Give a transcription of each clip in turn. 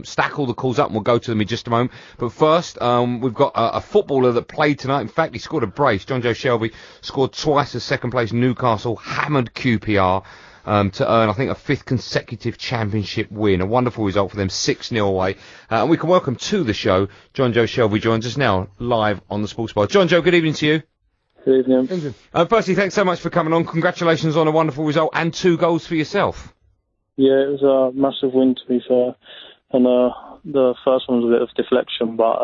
stack all the calls up and we'll go to them in just a moment. But first, we've got a footballer that played tonight. In fact, he scored a brace. Jonjo Shelvey scored twice as second place. Newcastle hammered QPR to earn, I think, a 5th consecutive championship win. A wonderful result for them, 6-0 away. And we can welcome to the show, Jonjo Shelvey joins us now live on the Sports Bar. Jonjo, good evening to you. Good evening. Firstly, thanks so much for coming on. Congratulations on a wonderful result and 2 goals for yourself. Yeah, it was a massive win, to be fair. And the first one was a bit of deflection, but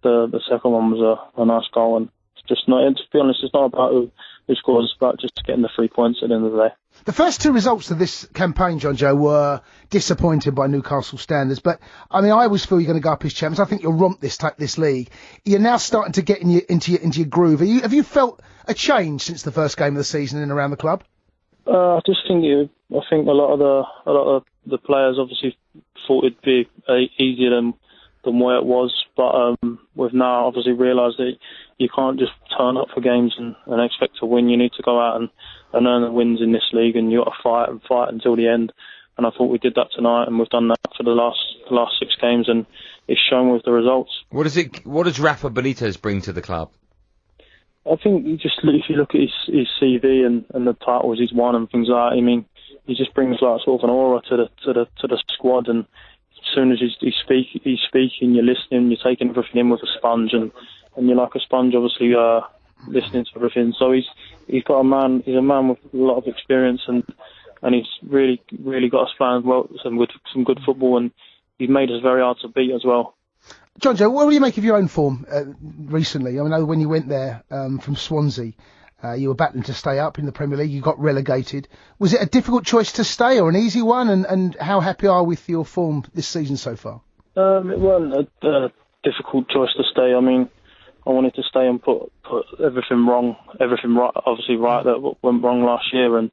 the second one was a nice goal. And it's just not, to be honest, it's not about who scores, it's about just getting the 3 points at the end of the day. The first 2 results of this campaign, Jonjo, were disappointing by Newcastle standards. But, I mean, I always feel you're going to go up as champions. I think you'll romp this league. You're now starting to get into your groove. Have you felt a change since the first game of the season in and around the club? I just think I think a lot of the players obviously thought it'd be easier than what it was, but we've now obviously realised that you can't just turn up for games and expect to win. You need to go out and earn the wins in this league, and you got to fight until the end. And I thought we did that tonight, and we've done that for the last 6 games, and it's shown with the results. What does Rafa Benitez bring to the club? I think if you look at his CV and the titles he's won and things like that, I mean, he just brings like sort of an aura to the squad, and as soon as he's speaking, you're listening, you're taking everything in with a sponge, and you're like a sponge, obviously, listening to everything. So he's a man with a lot of experience, and he's really got us playing well, some good football, and he's made us very hard to beat as well. Jonjo, what do you make of your own form recently? I know when you went there from Swansea, you were battling to stay up in the Premier League. You got relegated. Was it a difficult choice to stay or an easy one? And how happy are you with your form this season so far? It wasn't a difficult choice to stay. I mean, I wanted to stay and put everything right, obviously right that went wrong last year, and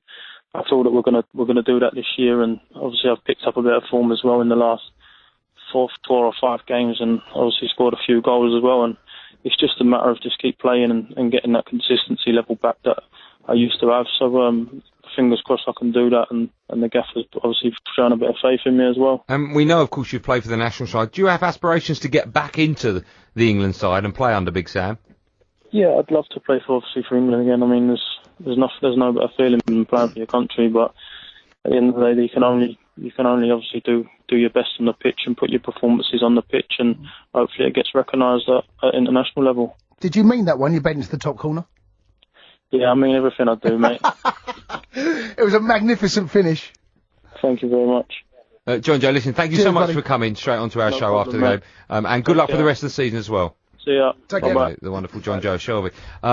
I thought that we're gonna do that this year. And obviously I've picked up a bit of form as well in the last 4 or 5 games, and obviously scored a few goals as well. And it's just a matter of just keep playing and getting that consistency level back that I used to have. So fingers crossed I can do that, and the gaffer's obviously shown a bit of faith in me as well. We know, of course, you've played for the national side. Do you have aspirations to get back into the England side and play under Big Sam? Yeah, I'd love to play for England again. I mean, there's no better feeling than playing for your country, but at the end of the day, you can only obviously do your best on the pitch and put your performances on the pitch, and hopefully it gets recognised at international level. Did you mean that one? You bent into the top corner? Yeah, I mean everything I do, mate. It was a magnificent finish. Thank you very much. Jonjo, listen, thank you so much for coming straight onto our show after the game, and good luck for the rest of the season as well. See ya. Take care. The wonderful Jonjo Shelvey.